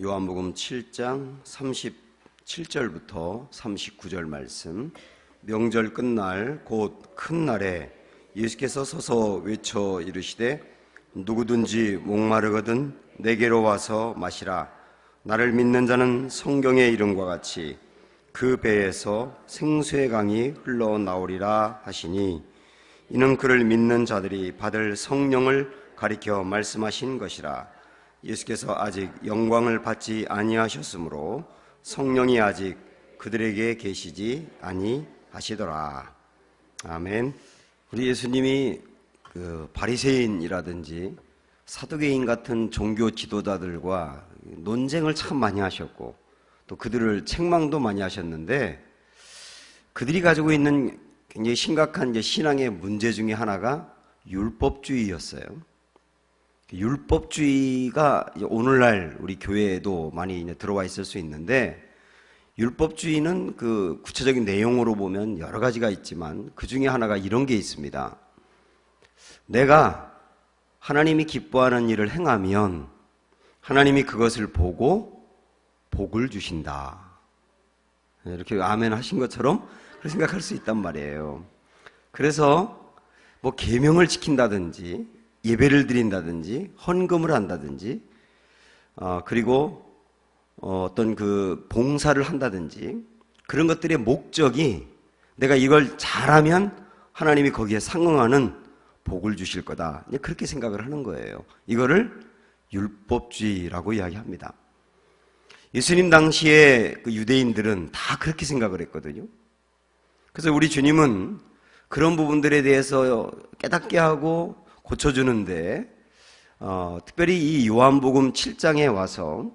요한복음 7장 37절부터 39절 말씀. 명절 끝날 곧 큰 날에 예수께서 서서 외쳐 이르시되 누구든지 목마르거든 내게로 와서 마시라. 나를 믿는 자는 성경의 이름과 같이 그 배에서 생수의 강이 흘러나오리라 하시니, 이는 그를 믿는 자들이 받을 성령을 가리켜 말씀하신 것이라. 예수께서 아직 영광을 받지 아니하셨으므로 성령이 아직 그들에게 계시지 아니하시더라. 아멘. 우리 예수님이 바리새인이라든지 사두개인 같은 종교 지도자들과 논쟁을 참 많이 하셨고, 또 그들을 책망도 많이 하셨는데, 그들이 가지고 있는 굉장히 심각한 신앙의 문제 중에 하나가 율법주의였어요. 율법주의가 오늘날 우리 교회에도 많이 들어와 있을 수 있는데, 율법주의는 그 구체적인 내용으로 보면 여러 가지가 있지만 그 중에 하나가 이런 게 있습니다. 내가 하나님이 기뻐하는 일을 행하면 하나님이 그것을 보고 복을 주신다. 이렇게 아멘 하신 것처럼 그렇게 생각할 수 있단 말이에요. 그래서 뭐 계명을 지킨다든지 예배를 드린다든지 헌금을 한다든지 그리고 어떤 그 봉사를 한다든지 그런 것들의 목적이 내가 이걸 잘하면 하나님이 거기에 상응하는 복을 주실 거다, 그렇게 생각을 하는 거예요. 이거를 율법주의라고 이야기합니다. 예수님 당시에 그 유대인들은 다 그렇게 생각을 했거든요. 그래서 우리 주님은 그런 부분들에 대해서 깨닫게 하고 고쳐주는데, 특별히 이 요한복음 7장에 와서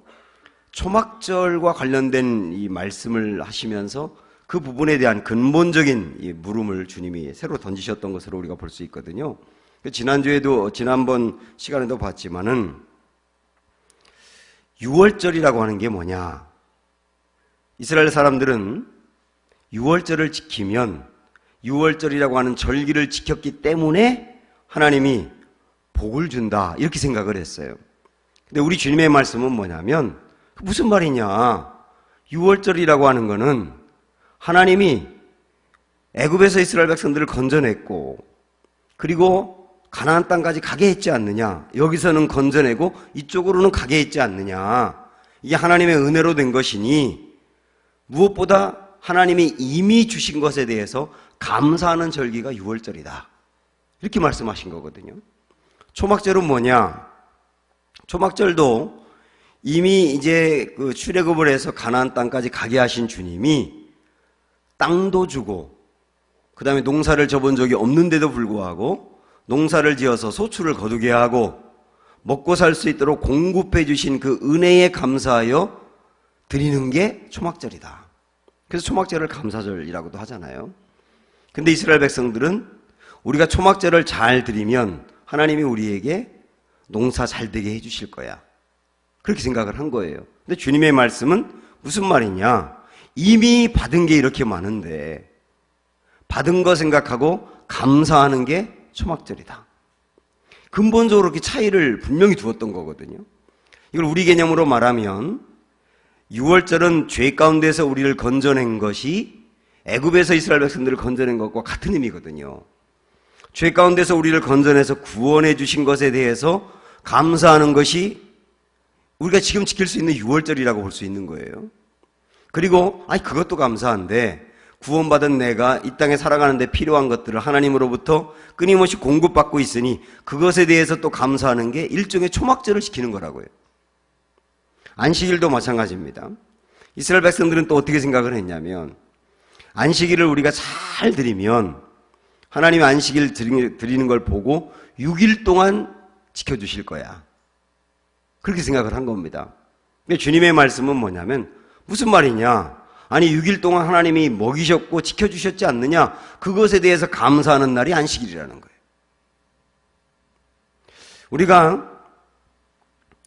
초막절과 관련된 이 말씀을 하시면서 그 부분에 대한 근본적인 이 물음을 주님이 새로 던지셨던 것으로 우리가 볼 수 있거든요. 지난번 시간에도 봤지만은, 유월절이라고 하는 게 뭐냐? 이스라엘 사람들은 유월절을 지키면, 유월절이라고 하는 절기를 지켰기 때문에 하나님이 복을 준다, 이렇게 생각을 했어요. 근데 우리 주님의 말씀은 뭐냐면, 무슨 말이냐? 유월절이라고 하는 거는 하나님이 애굽에서 이스라엘 백성들을 건져냈고, 그리고 가나안 땅까지 가게 했지 않느냐? 여기서는 건져내고 이쪽으로는 가게 했지 않느냐? 이게 하나님의 은혜로 된 것이니 무엇보다 하나님이 이미 주신 것에 대해서 감사하는 절기가 유월절이다, 이렇게 말씀하신 거거든요. 초막절은 뭐냐? 초막절도 이미 이제 그 출애굽을 해서 가나안 땅까지 가게 하신 주님이 땅도 주고, 그 다음에 농사를 져본 적이 없는데도 불구하고 농사를 지어서 소출을 거두게 하고 먹고 살 수 있도록 공급해 주신 그 은혜에 감사하여 드리는 게 초막절이다. 그래서 초막절을 감사절이라고도 하잖아요. 근데 이스라엘 백성들은 우리가 초막절을 잘 드리면 하나님이 우리에게 농사 잘 되게 해주실 거야, 그렇게 생각을 한 거예요. 근데 주님의 말씀은 무슨 말이냐? 이미 받은 게 이렇게 많은데 받은 거 생각하고 감사하는 게 초막절이다. 근본적으로 이렇게 차이를 분명히 두었던 거거든요. 이걸 우리 개념으로 말하면 유월절은 죄 가운데서 우리를 건져낸 것이 애굽에서 이스라엘 백성들을 건져낸 것과 같은 의미거든요. 죄 가운데서 우리를 건져내서 구원해 주신 것에 대해서 감사하는 것이 우리가 지금 지킬 수 있는 유월절이라고 볼 수 있는 거예요. 그리고 그것도 감사한데 구원받은 내가 이 땅에 살아가는 데 필요한 것들을 하나님으로부터 끊임없이 공급받고 있으니 그것에 대해서 또 감사하는 게 일종의 초막절을 지키는 거라고요. 안식일도 마찬가지입니다. 이스라엘 백성들은 또 어떻게 생각을 했냐면, 안식일을 우리가 잘 드리면 하나님이 안식일 드리는 걸 보고 6일 동안 지켜주실 거야, 그렇게 생각을 한 겁니다. 근데 주님의 말씀은 뭐냐면, 무슨 말이냐? 아니 6일 동안 하나님이 먹이셨고 지켜주셨지 않느냐? 그것에 대해서 감사하는 날이 안식일이라는 거예요. 우리가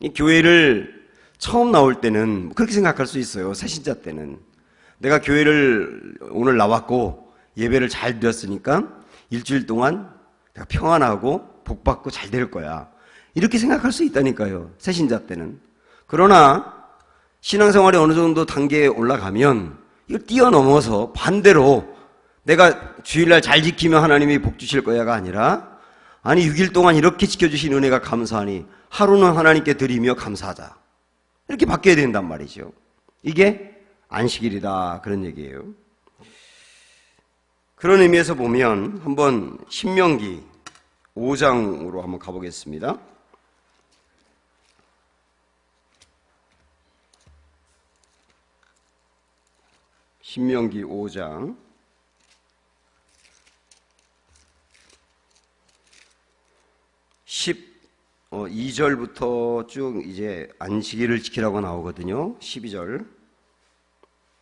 이 교회를 처음 나올 때는 그렇게 생각할 수 있어요. 새신자 때는 내가 교회를 오늘 나왔고 예배를 잘 드렸으니까 일주일 동안 내가 평안하고 복받고 잘 될 거야, 이렇게 생각할 수 있다니까요, 새신자 때는. 그러나 신앙생활이 어느 정도 단계에 올라가면 이걸 뛰어넘어서 반대로 내가 주일날 잘 지키면 하나님이 복 주실 거야가 아니라, 아니 6일 동안 이렇게 지켜주신 은혜가 감사하니 하루는 하나님께 드리며 감사하자, 이렇게 바뀌어야 된단 말이죠. 이게 안식일이다, 그런 얘기예요. 그런 의미에서 보면 한번 신명기 5장으로 한번 가보겠습니다. 신명기 5장 12절부터 쭉 이제 안식일을 지키라고 나오거든요. 12절.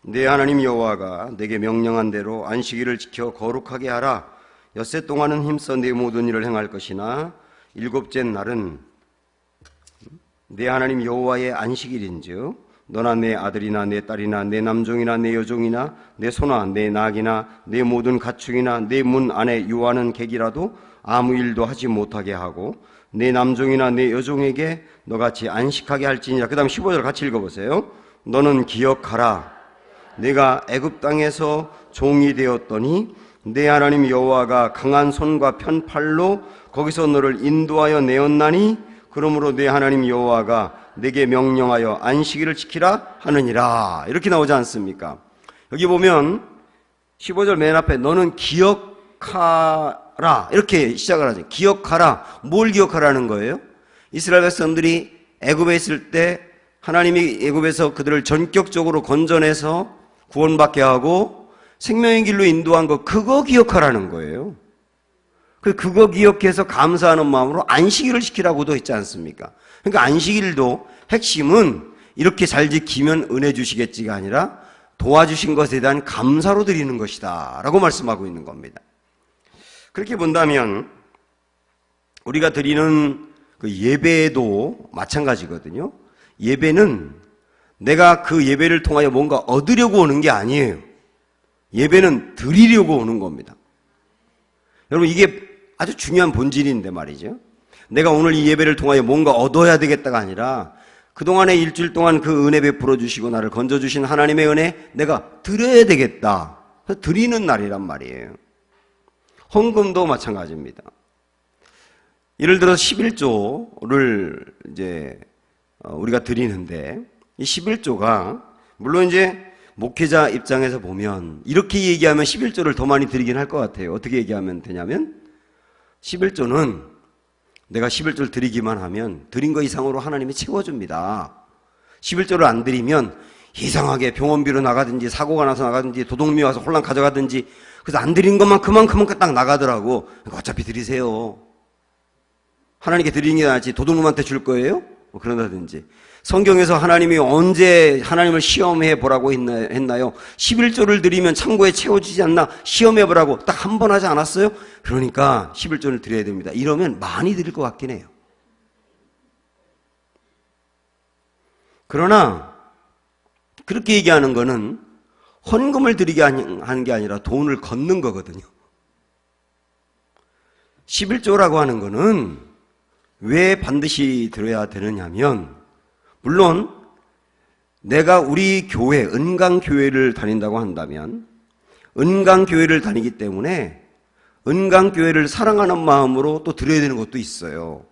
내 하나님 여호와가 내게 명령한 대로 안식일을 지켜 거룩하게 하라. 엿새 동안은 힘써 내 모든 일을 행할 것이나 일곱째 날은 내 하나님 여호와의 안식일인즉 너나 내 아들이나 내 딸이나 내 남종이나 내 여종이나 내 소나 내 낙이나 내 모든 가축이나 내 문 안에 유하는 객이라도 아무 일도 하지 못하게 하고 내 남종이나 내 여종에게 너같이 안식하게 할지니라. 그 다음 15절 같이 읽어보세요. 너는 기억하라. 내가 애굽 땅에서 종이 되었더니 내 하나님 여호와가 강한 손과 편팔로 거기서 너를 인도하여 내었나니 그러므로 내 하나님 여호와가 내게 명령하여 안식일을 지키라 하느니라. 이렇게 나오지 않습니까? 여기 보면 15절 맨 앞에 너는 기억하라 이렇게 시작을 하죠. 기억하라. 뭘 기억하라는 거예요? 이스라엘 백성들이 애굽에 있을 때 하나님이 애굽에서 그들을 전격적으로 건져내서 구원받게 하고 생명의 길로 인도한 거, 그거 기억하라는 거예요. 그거 기억해서 감사하는 마음으로 안식일을 지키라고도 했지 않습니까? 그러니까 안식일도 핵심은 이렇게 잘 지키면 은혜 주시겠지가 아니라 도와주신 것에 대한 감사로 드리는 것이다 라고 말씀하고 있는 겁니다. 그렇게 본다면 우리가 드리는 그 예배도 마찬가지거든요. 예배는 내가 그 예배를 통하여 뭔가 얻으려고 오는 게 아니에요. 예배는 드리려고 오는 겁니다. 여러분, 이게 아주 중요한 본질인데 말이죠. 내가 오늘 이 예배를 통하여 뭔가 얻어야 되겠다가 아니라 그동안의 일주일 동안 그 은혜 베풀어 주시고 나를 건져주신 하나님의 은혜 내가 드려야 되겠다. 드리는 날이란 말이에요. 헌금도 마찬가지입니다. 예를 들어서 11조를 이제 우리가 드리는데 이 11조가 물론 이제 목회자 입장에서 보면 이렇게 얘기하면 11조를 더 많이 드리긴 할 것 같아요. 어떻게 얘기하면 되냐면 11조는 내가 11조를 드리기만 하면 드린 거 이상으로 하나님이 채워줍니다. 11조를 안 드리면 이상하게 병원비로 나가든지 사고가 나서 나가든지 도둑놈이 와서 혼란 가져가든지 그래서 안 드린 것만 그만큼 딱 나가더라고. 어차피 드리세요. 하나님께 드리는 게 낫지 도둑놈한테 줄 거예요? 뭐 그런다든지. 성경에서 하나님이 언제 하나님을 시험해 보라고 했나요? 11조를 드리면 창고에 채워지지 않나 시험해 보라고 딱 한 번 하지 않았어요? 그러니까 11조를 드려야 됩니다. 이러면 많이 드릴 것 같긴 해요. 그러나 그렇게 얘기하는 거는 헌금을 드리게 하는 게 아니라 돈을 걷는 거거든요. 11조라고 하는 거는 왜 반드시 드려야 되느냐면 물론 내가 우리 교회, 은강교회를 다닌다고 한다면 은강교회를 다니기 때문에 은강교회를 사랑하는 마음으로 또 드려야 되는 것도 있어요.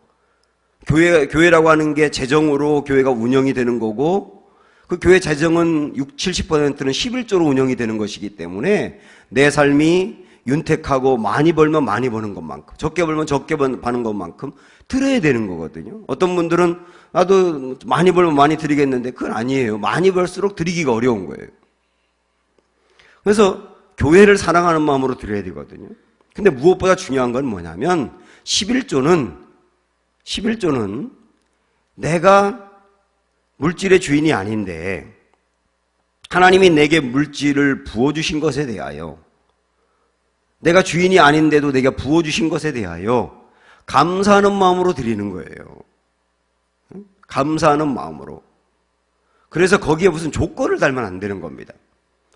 교회라고 하는 게 재정으로 교회가 운영이 되는 거고 그 교회 재정은 70%는 11조로 운영이 되는 것이기 때문에 내 삶이 윤택하고 많이 벌면 많이 버는 것만큼 적게 벌면 적게 버는 것만큼 드려야 되는 거거든요. 어떤 분들은 나도 많이 벌면 많이 드리겠는데 그건 아니에요. 많이 벌수록 드리기가 어려운 거예요. 그래서 교회를 사랑하는 마음으로 드려야 되거든요. 근데 무엇보다 중요한 건 뭐냐면 11조는 내가 물질의 주인이 아닌데 하나님이 내게 물질을 부어주신 것에 대하여 내가 주인이 아닌데도 내가 부어주신 것에 대하여 감사하는 마음으로 드리는 거예요. 감사하는 마음으로. 그래서 거기에 무슨 조건을 달면 안 되는 겁니다.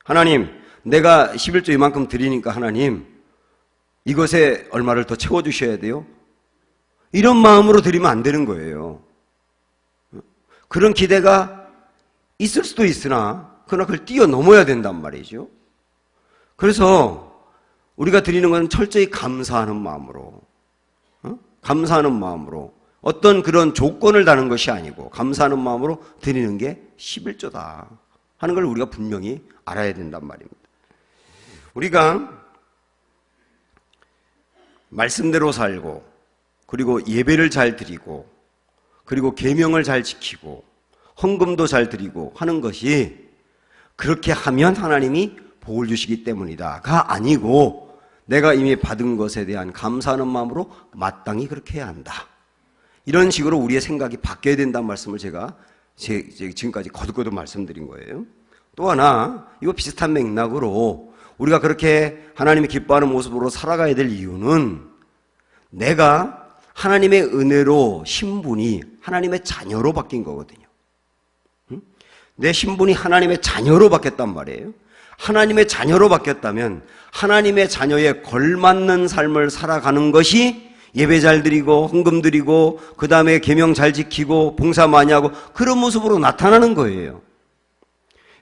하나님, 내가 11조 이만큼 드리니까 하나님 이것에 얼마를 더 채워주셔야 돼요? 이런 마음으로 드리면 안 되는 거예요. 그런 기대가 있을 수도 있으나 그러나 그걸 뛰어넘어야 된단 말이죠. 그래서 우리가 드리는 건 철저히 감사하는 마음으로, 감사하는 마음으로, 어떤 그런 조건을 다는 것이 아니고 감사하는 마음으로 드리는 게 11조다 하는 걸 우리가 분명히 알아야 된단 말입니다. 우리가 말씀대로 살고, 그리고 예배를 잘 드리고, 그리고 계명을 잘 지키고, 헌금도 잘 드리고 하는 것이 그렇게 하면 하나님이 복을 주시기 때문이다가 아니고, 내가 이미 받은 것에 대한 감사하는 마음으로 마땅히 그렇게 해야 한다. 이런 식으로 우리의 생각이 바뀌어야 된다는 말씀을 제가 지금까지 거듭거듭 말씀드린 거예요. 또 하나, 이거 비슷한 맥락으로 우리가 그렇게 하나님이 기뻐하는 모습으로 살아가야 될 이유는, 내가 하나님의 은혜로 신분이 하나님의 자녀로 바뀐 거거든요. 내 신분이 하나님의 자녀로 바뀌었단 말이에요. 하나님의 자녀로 바뀌었다면 하나님의 자녀에 걸맞는 삶을 살아가는 것이 예배 잘 드리고 헌금 드리고 그 다음에 계명 잘 지키고 봉사 많이 하고 그런 모습으로 나타나는 거예요.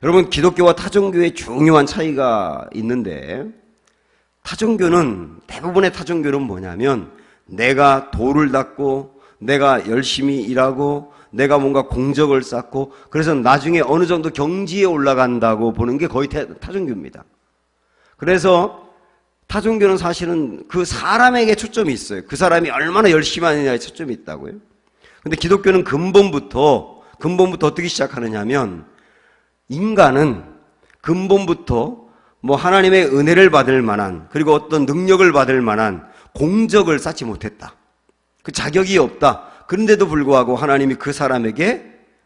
여러분, 기독교와 타종교의 중요한 차이가 있는데, 타종교는, 대부분의 타종교는 뭐냐면 내가 도를 닦고 내가 열심히 일하고 내가 뭔가 공적을 쌓고 그래서 나중에 어느 정도 경지에 올라간다고 보는 게 거의 타종교입니다. 그래서 타종교는 사실은 그 사람에게 초점이 있어요. 그 사람이 얼마나 열심히 하느냐에 초점이 있다고요. 근데 기독교는 근본부터 어떻게 시작하느냐 하면, 인간은 근본부터 뭐 하나님의 은혜를 받을 만한, 그리고 어떤 능력을 받을 만한 공적을 쌓지 못했다. 그 자격이 없다. 그런데도 불구하고 하나님이 그 사람에게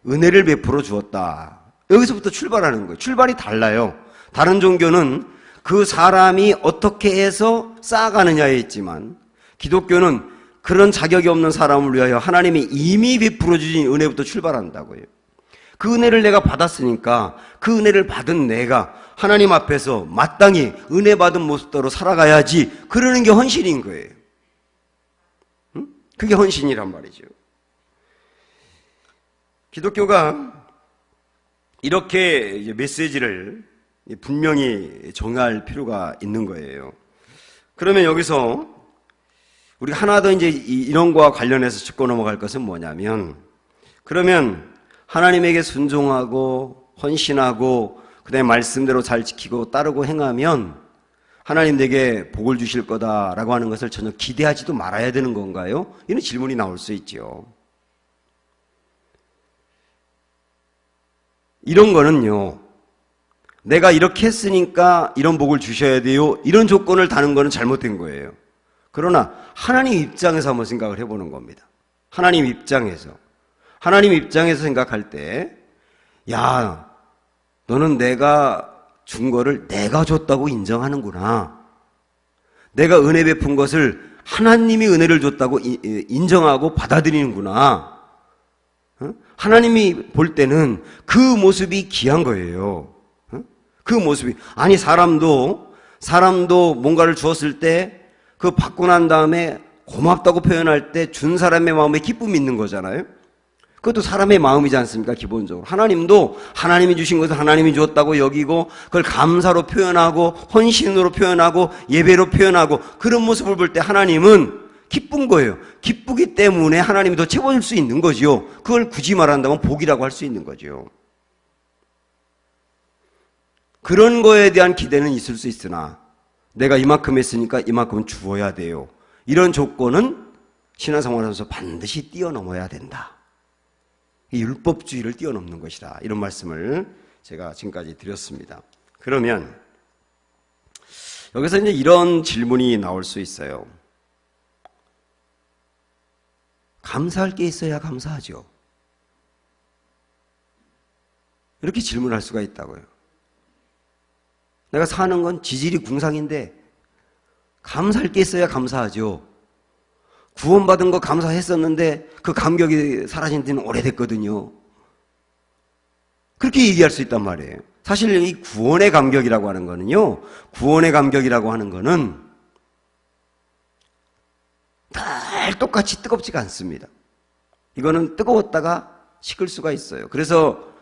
은혜를 베풀어 주었다. 여기서부터 출발하는 거예요. 출발이 달라요. 다른 종교는 그 사람이 어떻게 해서 쌓아가느냐에 있지만, 기독교는 그런 자격이 없는 사람을 위하여 하나님이 이미 베풀어 주신 은혜부터 출발한다고요. 그 은혜를 내가 받았으니까 그 은혜를 받은 내가 하나님 앞에서 마땅히 은혜 받은 모습대로 살아가야지, 그러는 게 헌신인 거예요. 그게 헌신이란 말이죠. 기독교가 이렇게 이제 메시지를 분명히 정할 필요가 있는 거예요. 그러면 여기서 우리가 하나 더 이제 이런 거와 관련해서 짚고 넘어갈 것은 뭐냐면, 그러면 하나님에게 순종하고 헌신하고 그다음에 말씀대로 잘 지키고 따르고 행하면 하나님 내게 복을 주실 거다라고 하는 것을 전혀 기대하지도 말아야 되는 건가요? 이런 질문이 나올 수 있죠. 이런 거는요, 내가 이렇게 했으니까 이런 복을 주셔야 돼요, 이런 조건을 다는 거는 잘못된 거예요. 그러나 하나님 입장에서 한번 생각을 해보는 겁니다. 하나님 입장에서 생각할 때, 야, 너는 내가 준 거를 내가 줬다고 인정하는구나. 내가 은혜 베푼 것을 하나님이 은혜를 줬다고 인정하고 받아들이는구나. 하나님이 볼 때는 그 모습이 귀한 거예요. 그 모습이. 아니, 사람도 뭔가를 주었을 때 그 받고 난 다음에 고맙다고 표현할 때 준 사람의 마음에 기쁨이 있는 거잖아요. 그것도 사람의 마음이지 않습니까? 기본적으로. 하나님도 하나님이 주신 것을 하나님이 주었다고 여기고 그걸 감사로 표현하고 헌신으로 표현하고 예배로 표현하고 그런 모습을 볼 때 하나님은 기쁜 거예요. 기쁘기 때문에 하나님이 더 채워줄 수 있는 거지요. 그걸 굳이 말한다면 복이라고 할 수 있는 거죠. 그런 거에 대한 기대는 있을 수 있으나 내가 이만큼 했으니까 이만큼은 주어야 돼요. 이런 조건은 신앙생활하면서 반드시 뛰어넘어야 된다. 이 율법주의를 뛰어넘는 것이다. 이런 말씀을 제가 지금까지 드렸습니다. 그러면 여기서 이제 이런 질문이 나올 수 있어요. 감사할 게 있어야 감사하죠. 이렇게 질문할 수가 있다고요. 내가 사는 건 지질이 궁상인데 감사할 게 있어야 감사하죠. 구원받은 거 감사했었는데 그 감격이 사라진 지는 오래됐거든요. 그렇게 얘기할 수 있단 말이에요. 사실 이 구원의 감격이라고 하는 거는요, 구원의 감격이라고 하는 거는 늘 똑같이 뜨겁지가 않습니다. 이거는 뜨거웠다가 식을 수가 있어요. 그래서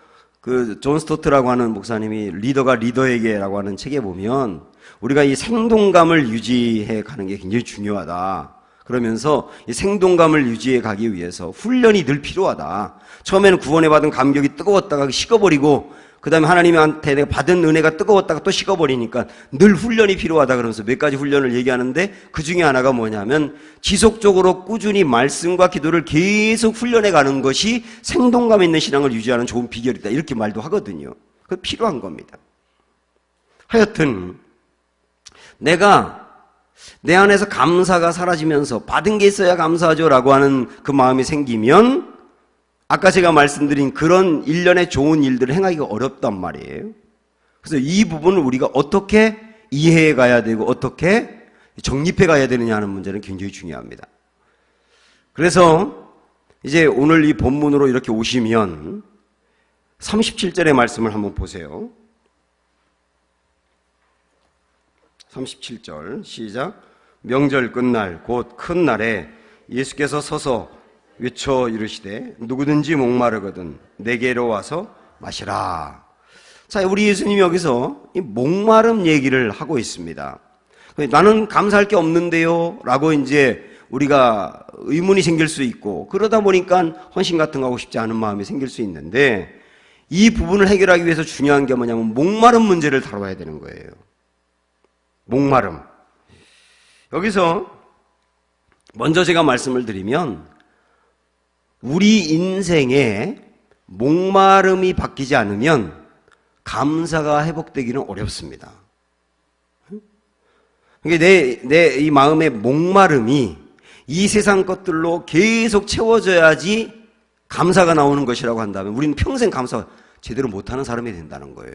존 스토트라고 하는 목사님이 리더가 리더에게라고 하는 책에 보면 우리가 이 생동감을 유지해 가는 게 굉장히 중요하다. 그러면서 이 생동감을 유지해 가기 위해서 훈련이 늘 필요하다. 처음에는 구원에 받은 감격이 뜨거웠다가 식어버리고 그 다음에 하나님한테 내가 받은 은혜가 뜨거웠다가 또 식어버리니까 늘 훈련이 필요하다 그러면서 몇 가지 훈련을 얘기하는데 그 중에 하나가 뭐냐면 지속적으로 꾸준히 말씀과 기도를 계속 훈련해 가는 것이 생동감 있는 신앙을 유지하는 좋은 비결이다. 이렇게 말도 하거든요. 그게 필요한 겁니다. 하여튼 내가 내 안에서 감사가 사라지면서 받은 게 있어야 감사하죠 라고 하는 그 마음이 생기면 아까 제가 말씀드린 그런 일련의 좋은 일들을 행하기가 어렵단 말이에요. 그래서 이 부분을 우리가 어떻게 이해해 가야 되고 어떻게 정립해 가야 되느냐 하는 문제는 굉장히 중요합니다. 그래서 이제 오늘 이 본문으로 이렇게 오시면 37절의 말씀을 한번 보세요. 37절 시작. 명절 끝날 곧 큰 날에 예수께서 서서 외쳐 이르시되 누구든지 목마르거든 내게로 와서 마시라. 자, 우리 예수님이 여기서 이 목마름 얘기를 하고 있습니다. 나는 감사할 게 없는데요 라고 이제 우리가 의문이 생길 수 있고 그러다 보니까 헌신 같은 거 하고 싶지 않은 마음이 생길 수 있는데 이 부분을 해결하기 위해서 중요한 게 뭐냐면 목마름 문제를 다뤄야 되는 거예요. 목마름. 여기서 먼저 제가 말씀을 드리면 우리 인생에 목마름이 바뀌지 않으면 감사가 회복되기는 어렵습니다. 내 이 마음의 목마름이 이 세상 것들로 계속 채워져야지 감사가 나오는 것이라고 한다면 우리는 평생 감사 제대로 못하는 사람이 된다는 거예요.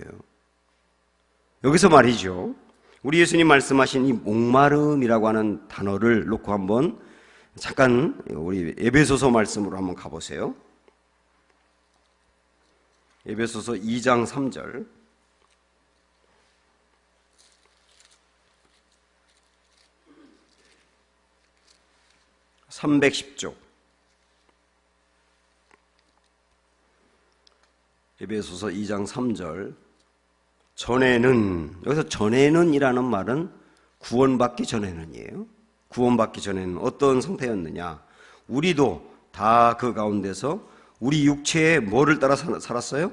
여기서 말이죠. 우리 예수님 말씀하신 이 목마름이라고 하는 단어를 놓고 한번 잠깐 우리 에베소서 말씀으로 한번 가보세요. 에베소서 2장 3절. (310쪽) 에베소서 2장 3절. 전에는, 여기서 전에는 이라는 말은 구원받기 전에는이에요. 구원받기 전에는 어떤 상태였느냐? 우리도 다 그 가운데서 우리 육체의 뭐를 따라 살았어요?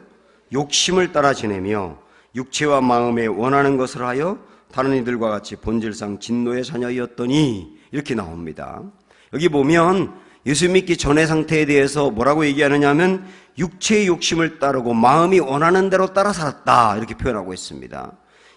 욕심을 따라 지내며 육체와 마음에 원하는 것을 하여 다른 이들과 같이 본질상 진노의 자녀이었더니 이렇게 나옵니다. 여기 보면 예수 믿기 전의 상태에 대해서 뭐라고 얘기하느냐 하면 육체의 욕심을 따르고 마음이 원하는 대로 따라 살았다 이렇게 표현하고 있습니다.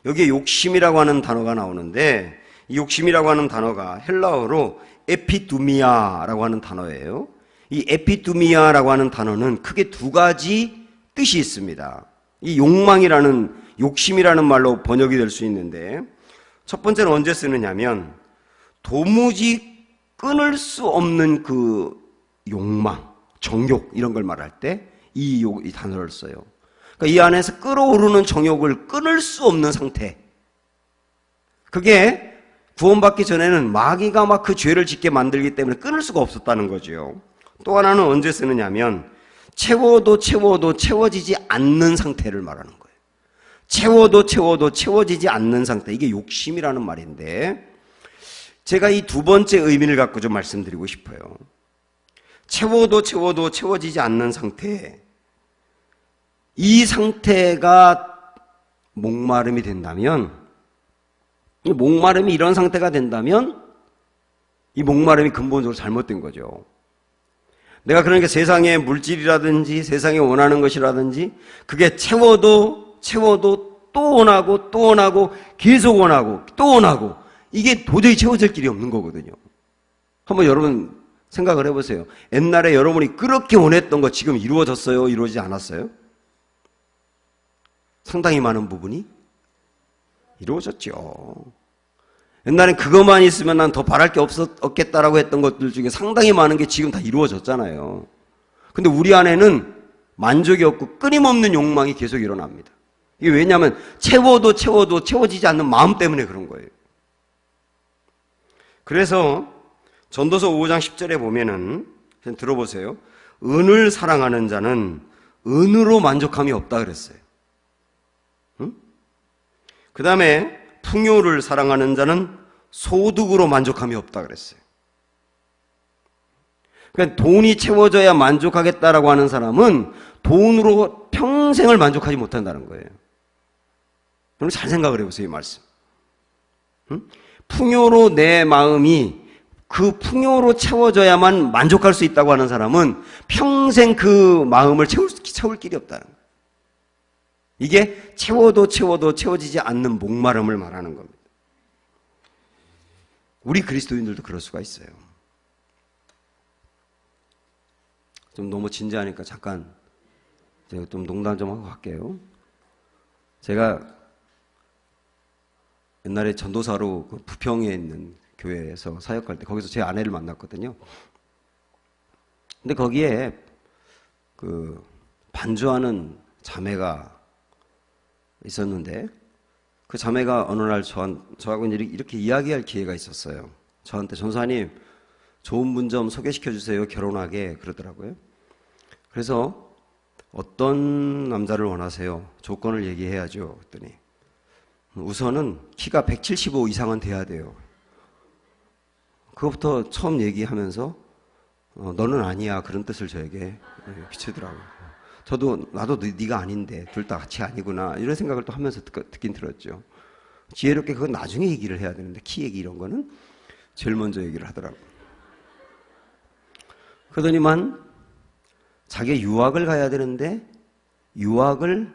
여기에 욕심이라고 하는 단어가 나오는데 이 욕심이라고 하는 단어가 헬라어로 에피두미아라고 하는 단어예요. 이 에피두미아라고 하는 단어는 크게 두 가지 뜻이 있습니다. 이 욕망이라는, 욕심이라는 말로 번역이 될 수 있는데 첫 번째는 언제 쓰느냐면 도무지 끊을 수 없는 그 욕망, 정욕 이런 걸 말할 때 이 단어를 써요. 그러니까 이 안에서 끓어오르는 정욕을 끊을 수 없는 상태. 그게 구원받기 전에는 마귀가 막 그 죄를 짓게 만들기 때문에 끊을 수가 없었다는 거죠. 또 하나는 언제 쓰느냐면 채워도 채워지지 않는 상태를 말하는 거예요. 채워도 채워지지 않는 상태. 이게 욕심이라는 말인데 제가 이 두 번째 의미를 갖고 좀 말씀드리고 싶어요. 채워도 채워지지 않는 상태. 이 상태가 목마름이 된다면, 이 목마름이 이런 상태가 된다면 이 목마름이 근본적으로 잘못된 거죠. 내가 그러니까 세상의 물질이라든지 세상에 원하는 것이라든지 그게 채워도 또 원하고 계속 원하고 또 원하고 이게 도저히 채워질 길이 없는 거거든요. 한번 여러분 생각을 해보세요. 옛날에 여러분이 그렇게 원했던 거 지금 이루어졌어요? 이루어지지 않았어요? 상당히 많은 부분이 이루어졌죠. 옛날엔 그것만 있으면 난 더 바랄 게 없겠다라고 했던 것들 중에 상당히 많은 게 지금 다 이루어졌잖아요. 근데 우리 안에는 만족이 없고 끊임없는 욕망이 계속 일어납니다. 이게 왜냐하면 채워도 채워지지 않는 마음 때문에 그런 거예요. 그래서 전도서 5장 10절에 보면은 들어보세요. 은을 사랑하는 자는 은으로 만족함이 없다 그랬어요. 응? 그 다음에 풍요를 사랑하는 자는 소득으로 만족함이 없다 그랬어요. 그러니까 돈이 채워져야 만족하겠다라고 하는 사람은 돈으로 평생을 만족하지 못한다는 거예요. 여러분 잘 생각을 해보세요, 이 말씀. 응? 풍요로 내 마음이 그 풍요로 채워져야만 만족할 수 있다고 하는 사람은 평생 그 마음을 채울 길이 없다는 거예요. 이게 채워도 채워지지 않는 목마름을 말하는 겁니다. 우리 그리스도인들도 그럴 수가 있어요. 좀 너무 진지하니까 잠깐 제가 좀 농담 좀 하고 갈게요. 제가 옛날에 전도사로 부평에 있는 교회에서 사역할 때 거기서 제 아내를 만났거든요. 근데 거기에 그 반주하는 자매가 있었는데 그 자매가 어느 날 저하고 이렇게 이야기할 기회가 있었어요. 저한테 전사님 좋은 분 좀 소개시켜 주세요. 결혼하게 그러더라고요. 그래서 어떤 남자를 원하세요? 조건을 얘기해야죠. 그랬더니 우선은 키가 175 이상은 돼야 돼요. 그것부터 처음 얘기하면서 너는 아니야 그런 뜻을 저에게 비추더라고요. 저도 나도 네가 아닌데 둘 다 같이 아니구나 이런 생각을 또 하면서 듣긴 들었죠. 지혜롭게 그건 나중에 얘기를 해야 되는데 키 얘기 이런 거는 제일 먼저 얘기를 하더라고요. 그러더니만 자기가 유학을 가야 되는데 유학을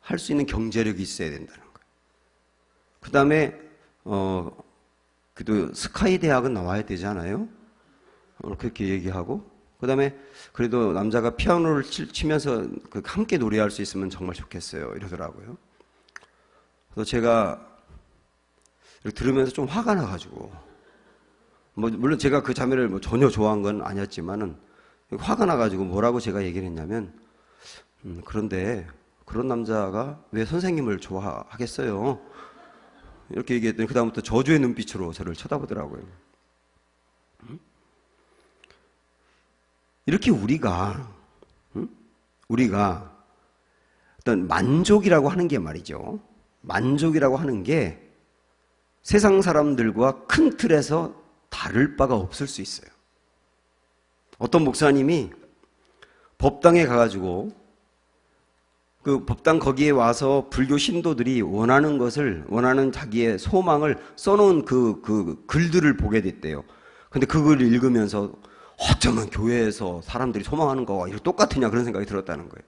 할 수 있는 경제력이 있어야 된다는 거예요. 그 다음에 그래도 스카이 대학은 나와야 되잖아요. 그렇게 얘기하고 그 다음에 그래도 남자가 피아노를 치면서 함께 노래할 수 있으면 정말 좋겠어요. 이러더라고요. 그래서 제가 들으면서 좀 화가 나가지고 물론 제가 그 자매를 전혀 좋아한 건 아니었지만은 화가 나가지고 뭐라고 제가 얘기를 했냐면 그런데 그런 남자가 왜 선생님을 좋아하겠어요? 이렇게 얘기했더니 그 다음부터 저주의 눈빛으로 저를 쳐다보더라고요. 이렇게 우리가 어떤 만족이라고 하는 게 말이죠. 만족이라고 하는 게 세상 사람들과 큰 틀에서 다를 바가 없을 수 있어요. 어떤 목사님이 법당에 가가지고 그 법당 거기에 와서 불교 신도들이 원하는 자기의 소망을 써놓은 그 글들을 보게 됐대요. 근데 그 글을 읽으면서 어쩌면 교회에서 사람들이 소망하는 거와 이렇게 똑같으냐 그런 생각이 들었다는 거예요.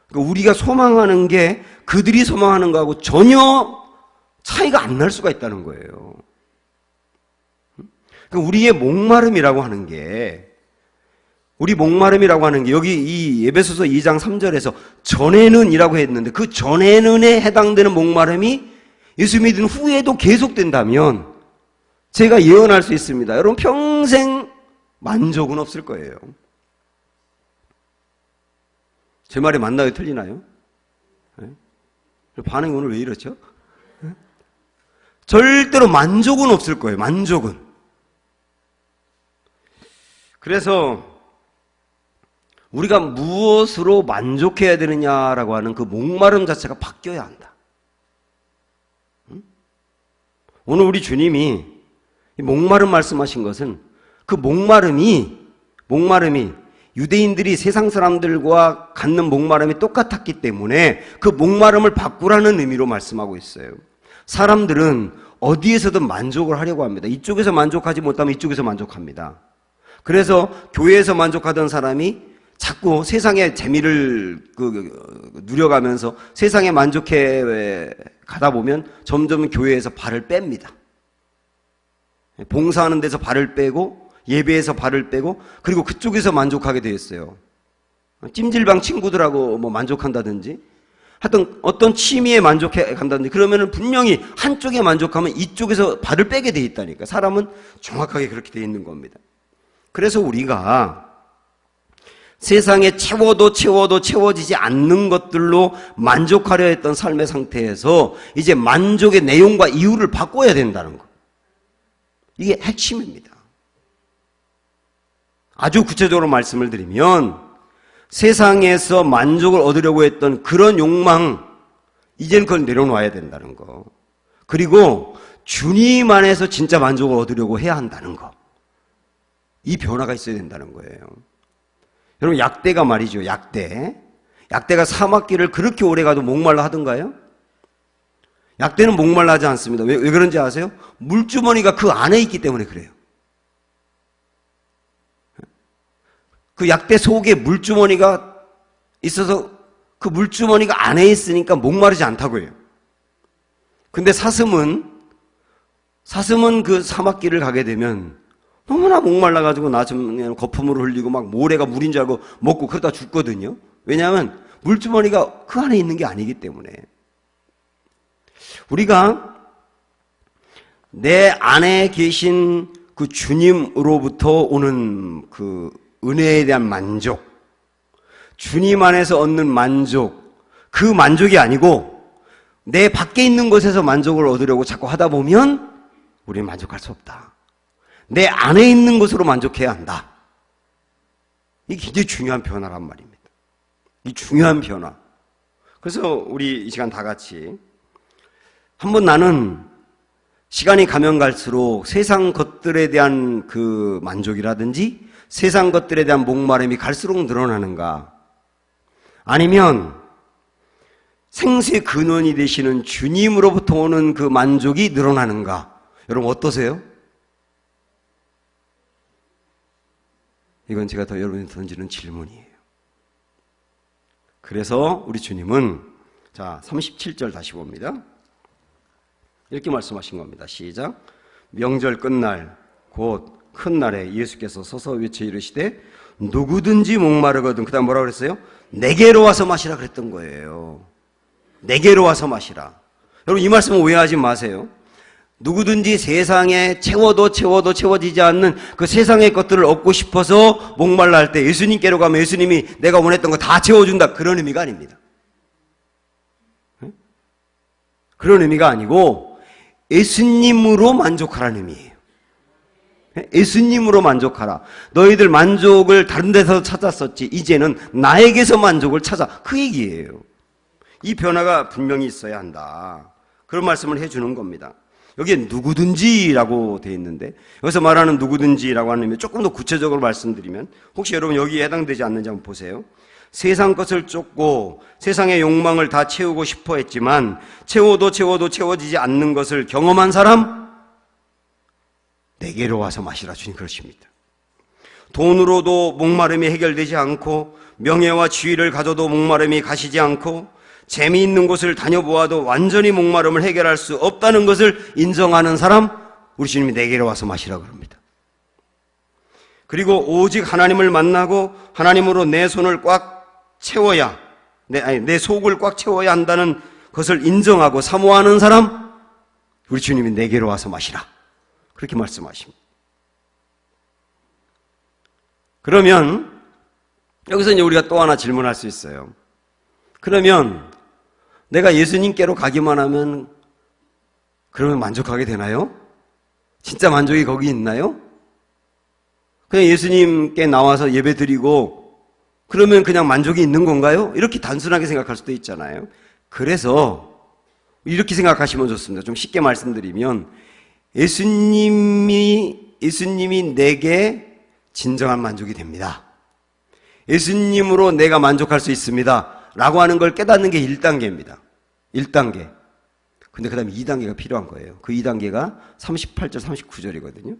그러니까 우리가 소망하는 게 그들이 소망하는 거하고 전혀 차이가 안 날 수가 있다는 거예요. 그러니까 우리의 목마름이라고 하는 게 여기 이 에베소서 2장 3절에서 전에는 이라고 했는데 그 전에는에 해당되는 목마름이 예수 믿은 후에도 계속된다면 제가 예언할 수 있습니다. 여러분 평생 만족은 없을 거예요. 제 말이 맞나요? 틀리나요? 네? 반응이 오늘 왜 이렇죠? 네? 절대로 만족은 없을 거예요. 만족은. 그래서 우리가 무엇으로 만족해야 되느냐라고 하는 그 목마름 자체가 바뀌어야 한다. 오늘 우리 주님이 이 목마름 말씀하신 것은 그 목마름이 유대인들이 세상 사람들과 갖는 목마름이 똑같았기 때문에 그 목마름을 바꾸라는 의미로 말씀하고 있어요. 사람들은 어디에서든 만족을 하려고 합니다. 이쪽에서 만족하지 못하면 이쪽에서 만족합니다. 그래서 교회에서 만족하던 사람이 자꾸 세상의 재미를 누려가면서 세상에 만족해 가다 보면 점점 교회에서 발을 뺍니다. 봉사하는 데서 발을 빼고 예배에서 발을 빼고 그리고 그쪽에서 만족하게 되었어요. 찜질방 친구들하고 만족한다든지 하여튼 어떤 취미에 만족해 간다든지 그러면은 분명히 한쪽에 만족하면 이쪽에서 발을 빼게 돼 있다니까. 사람은 정확하게 그렇게 돼 있는 겁니다. 그래서 우리가 세상에 채워도 채워지지 않는 것들로 만족하려 했던 삶의 상태에서 이제 만족의 내용과 이유를 바꿔야 된다는 것. 이게 핵심입니다. 아주 구체적으로 말씀을 드리면 세상에서 만족을 얻으려고 했던 그런 욕망, 이제는 그걸 내려놓아야 된다는 거. 그리고 주님 안에서 진짜 만족을 얻으려고 해야 한다는 거. 이 변화가 있어야 된다는 거예요. 여러분, 약대가 말이죠. 약대가 사막길을 그렇게 오래 가도 목말라 하던가요? 약대는 목말라 하지 않습니다. 왜 그런지 아세요? 물주머니가 그 안에 있기 때문에 그래요. 그 약대 속에 물주머니가 있어서 그 물주머니가 안에 있으니까 목마르지 않다고 해요. 근데 사슴은 그 사막길을 가게 되면 너무나 목말라가지고 나중에 거품을 흘리고 막 모래가 물인 줄 알고 먹고 그러다 죽거든요. 왜냐하면 물주머니가 그 안에 있는 게 아니기 때문에. 우리가 내 안에 계신 그 주님으로부터 오는 그 은혜에 대한 만족, 주님 안에서 얻는 만족, 그 만족이 아니고 내 밖에 있는 곳에서 만족을 얻으려고 자꾸 하다 보면 우리는 만족할 수 없다. 내 안에 있는 곳으로 만족해야 한다. 이게 굉장히 중요한 변화란 말입니다. 이 중요한 변화. 그래서 우리 이 시간 다 같이 한번 나는 시간이 가면 갈수록 세상 것들에 대한 그 만족이라든지 세상 것들에 대한 목마름이 갈수록 늘어나는가? 아니면 생수의 근원이 되시는 주님으로부터 오는 그 만족이 늘어나는가? 여러분 어떠세요? 이건 제가 더 여러분이 던지는 질문이에요. 그래서 우리 주님은 자 37절 다시 봅니다. 이렇게 말씀하신 겁니다. 시작. 명절 끝날 곧 큰 날에 예수께서 서서 외쳐 이르시되 누구든지 목마르거든. 그 다음 뭐라고 그랬어요? 내게로 와서 마시라 그랬던 거예요. 내게로 와서 마시라. 여러분 이 말씀은 오해하지 마세요. 누구든지 세상에 채워도 채워지지 않는 그 세상의 것들을 얻고 싶어서 목말라 할 때 예수님께로 가면 예수님이 내가 원했던 거 다 채워준다. 그런 의미가 아닙니다. 그런 의미가 아니고 예수님으로 만족하라는 의미예요. 예수님으로 만족하라. 너희들 만족을 다른 데서 찾았었지 이제는 나에게서 만족을 찾아. 그 얘기예요. 이 변화가 분명히 있어야 한다. 그런 말씀을 해주는 겁니다. 여기에 누구든지라고 되어 있는데 여기서 말하는 누구든지라고 하는 의미 조금 더 구체적으로 말씀드리면 혹시 여러분 여기에 해당되지 않는지 한번 보세요. 세상 것을 쫓고 세상의 욕망을 다 채우고 싶어 했지만 채워도 채워지지 않는 것을 경험한 사람 내게로 와서 마시라. 주님 그러십니다. 돈으로도 목마름이 해결되지 않고 명예와 지위를 가져도 목마름이 가시지 않고 재미있는 곳을 다녀보아도 완전히 목마름을 해결할 수 없다는 것을 인정하는 사람 우리 주님이 내게로 와서 마시라 그럽니다. 그리고 오직 하나님을 만나고 하나님으로 내 손을 꽉 채워야 내 속을 꽉 채워야 한다는 것을 인정하고 사모하는 사람 우리 주님이 내게로 와서 마시라 그렇게 말씀하십니다. 그러면 여기서 이제 우리가 또 하나 질문할 수 있어요. 그러면 내가 예수님께로 가기만 하면 그러면 만족하게 되나요? 진짜 만족이 거기 있나요? 그냥 예수님께 나와서 예배 드리고 그러면 그냥 만족이 있는 건가요? 이렇게 단순하게 생각할 수도 있잖아요. 그래서 이렇게 생각하시면 좋습니다. 좀 쉽게 말씀드리면 예수님이 내게 진정한 만족이 됩니다. 예수님으로 내가 만족할 수 있습니다. 라고 하는 걸 깨닫는 게 1단계입니다. 1단계. 근데 그 다음에 2단계가 필요한 거예요. 그 2단계가 38절, 39절이거든요.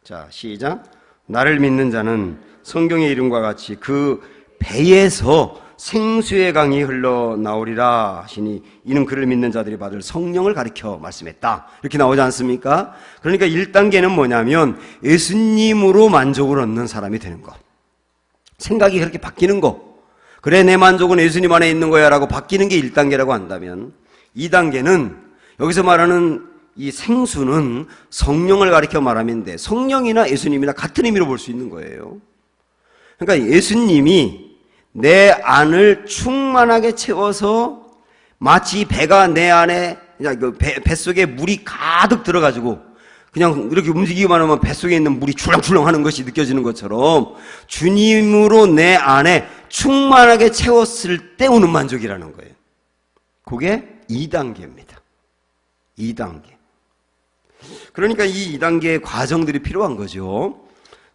자, 시작. 나를 믿는 자는 성경의 이름과 같이 그 배에서 생수의 강이 흘러나오리라 하시니 이는 그를 믿는 자들이 받을 성령을 가리켜 말씀했다. 이렇게 나오지 않습니까? 그러니까 1단계는 뭐냐면 예수님으로 만족을 얻는 사람이 되는 것. 생각이 그렇게 바뀌는 거. 그래 내 만족은 예수님 안에 있는 거야 라고 바뀌는 게 1단계라고 한다면 2단계는 여기서 말하는 이 생수는 성령을 가리켜 말함인데 성령이나 예수님이나 같은 의미로 볼 수 있는 거예요. 그러니까 예수님이 내 안을 충만하게 채워서 마치 배가 내 안에 뱃속에 물이 가득 들어가지고 그냥 이렇게 움직이기만 하면 뱃속에 있는 물이 출렁출렁 하는 것이 느껴지는 것처럼 주님으로 내 안에 충만하게 채웠을 때 오는 만족이라는 거예요. 그게 2단계입니다. 2단계. 그러니까 이 2단계의 과정들이 필요한 거죠.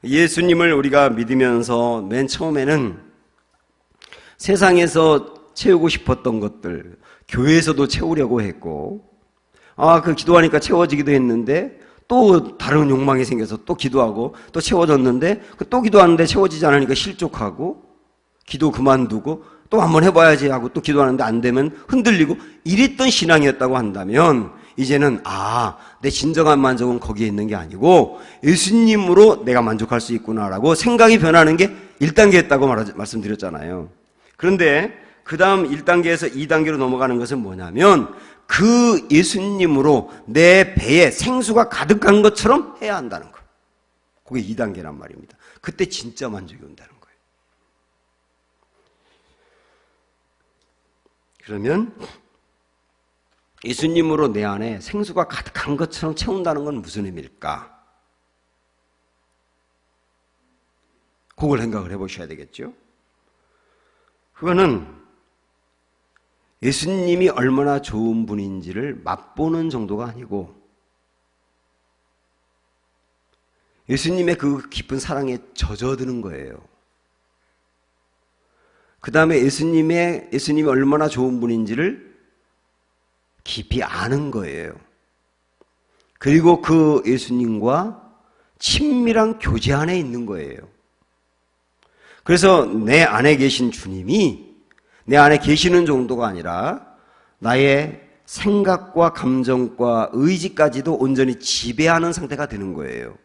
예수님을 우리가 믿으면서 맨 처음에는 세상에서 채우고 싶었던 것들, 교회에서도 채우려고 했고, 그 기도하니까 채워지기도 했는데, 또 다른 욕망이 생겨서 또 기도하고, 또 채워졌는데, 또 기도하는데 채워지지 않으니까 실족하고, 기도 그만두고, 또 한번 해봐야지 하고 또 기도하는데 안 되면 흔들리고, 이랬던 신앙이었다고 한다면, 이제는 내 진정한 만족은 거기에 있는 게 아니고 예수님으로 내가 만족할 수 있구나라고 생각이 변하는 게 1단계였다고 말씀드렸잖아요. 그런데 그 다음 1단계에서 2단계로 넘어가는 것은 뭐냐면 그 예수님으로 내 배에 생수가 가득한 것처럼 해야 한다는 거예요. 그게 2단계란 말입니다. 그때 진짜 만족이 온다는 거예요. 그러면 예수님으로 내 안에 생수가 가득한 것처럼 채운다는 건 무슨 의미일까? 그걸 생각을 해보셔야 되겠죠. 그거는 예수님이 얼마나 좋은 분인지를 맛보는 정도가 아니고 예수님의 그 깊은 사랑에 젖어드는 거예요. 그 다음에 예수님이 얼마나 좋은 분인지를 깊이 아는 거예요. 그리고 그 예수님과 친밀한 교제 안에 있는 거예요. 그래서 내 안에 계신 주님이 내 안에 계시는 정도가 아니라 나의 생각과 감정과 의지까지도 온전히 지배하는 상태가 되는 거예요.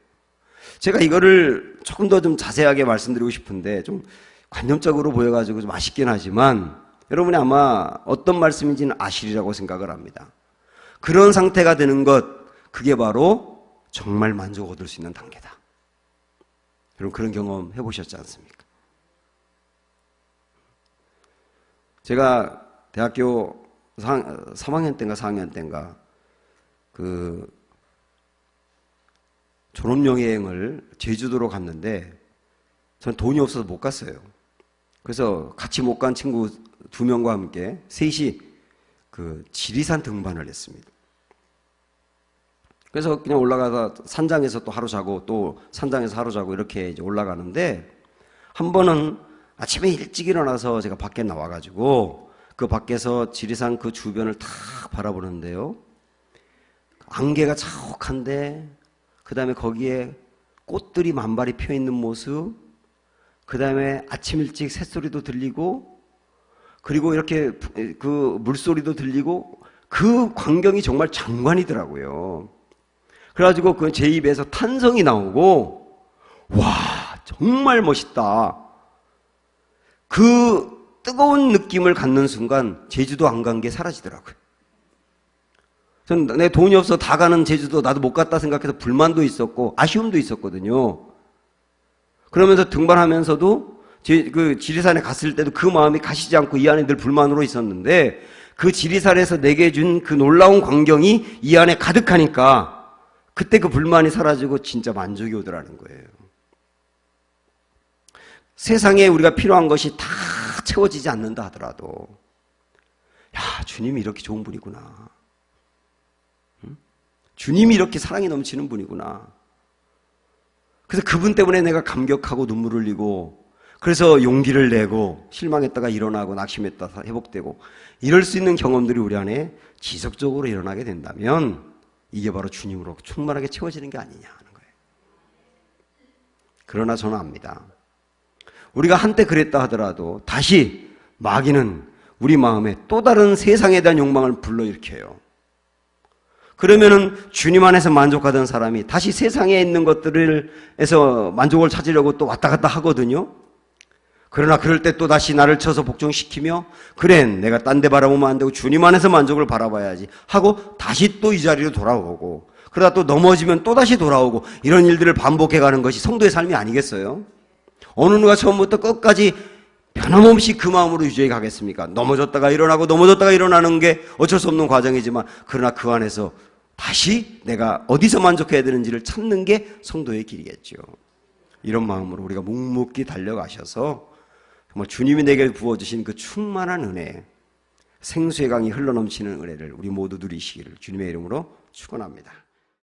제가 이거를 조금 더 좀 자세하게 말씀드리고 싶은데 좀 관념적으로 보여가지고 좀 아쉽긴 하지만 여러분이 아마 어떤 말씀인지는 아시리라고 생각을 합니다. 그런 상태가 되는 것, 그게 바로 정말 만족을 얻을 수 있는 단계다. 여러분 그런 경험 해보셨지 않습니까? 제가 대학교 3학년 때인가 4학년 때인가 그 졸업여행을 제주도로 갔는데 저는 돈이 없어서 못 갔어요. 그래서 같이 못 간 친구 2명과 함께 셋이 그 지리산 등반을 했습니다. 그래서 그냥 올라가서 산장에서 또 하루 자고 또 산장에서 하루 자고 이렇게 이제 올라가는데 한 번은 아침에 일찍 일어나서 제가 밖에 나와가지고 그 밖에서 지리산 그 주변을 탁 바라보는데요. 안개가 자욱한데 그 다음에 거기에 꽃들이 만발히 펴 있는 모습, 그 다음에 아침 일찍 새소리도 들리고 그리고 이렇게 그 물소리도 들리고 그 광경이 정말 장관이더라고요. 그래가지고 그 제 입에서 탄성이 나오고 와 정말 멋있다. 그 뜨거운 느낌을 갖는 순간 제주도 안 간 게 사라지더라고요. 전 내 돈이 없어 다 가는 제주도 나도 못 갔다 생각해서 불만도 있었고 아쉬움도 있었거든요. 그러면서 등반하면서도 그 지리산에 갔을 때도 그 마음이 가시지 않고 이 안에 늘 불만으로 있었는데 그 지리산에서 내게 준 그 놀라운 광경이 이 안에 가득하니까 그때 그 불만이 사라지고 진짜 만족이 오더라는 거예요. 세상에 우리가 필요한 것이 다 채워지지 않는다 하더라도 야 주님이 이렇게 좋은 분이구나. 응? 주님이 이렇게 사랑이 넘치는 분이구나. 그래서 그분 때문에 내가 감격하고 눈물을 흘리고 그래서 용기를 내고 실망했다가 일어나고 낙심했다가 회복되고 이럴 수 있는 경험들이 우리 안에 지속적으로 일어나게 된다면 이게 바로 주님으로 충만하게 채워지는 게 아니냐 하는 거예요. 그러나 저는 압니다. 우리가 한때 그랬다 하더라도 다시 마귀는 우리 마음에 또 다른 세상에 대한 욕망을 불러일으켜요. 그러면은 주님 안에서 만족하던 사람이 다시 세상에 있는 것들에서 만족을 찾으려고 또 왔다 갔다 하거든요. 그러나 그럴 때 또 다시 나를 쳐서 복종시키며 그래 내가 딴 데 바라보면 안 되고 주님 안에서 만족을 바라봐야지 하고 다시 또 이 자리로 돌아오고 그러다 또 넘어지면 또 다시 돌아오고 이런 일들을 반복해가는 것이 성도의 삶이 아니겠어요? 어느 누가 처음부터 끝까지 변함없이 그 마음으로 유지해 가겠습니까? 넘어졌다가 일어나고 넘어졌다가 일어나는 게 어쩔 수 없는 과정이지만 그러나 그 안에서 다시 내가 어디서 만족해야 되는지를 찾는 게 성도의 길이겠죠. 이런 마음으로 우리가 묵묵히 달려가셔서 정말 주님이 내게 부어주신 그 충만한 은혜, 생수의 강이 흘러넘치는 은혜를 우리 모두 누리시기를 주님의 이름으로 축원합니다.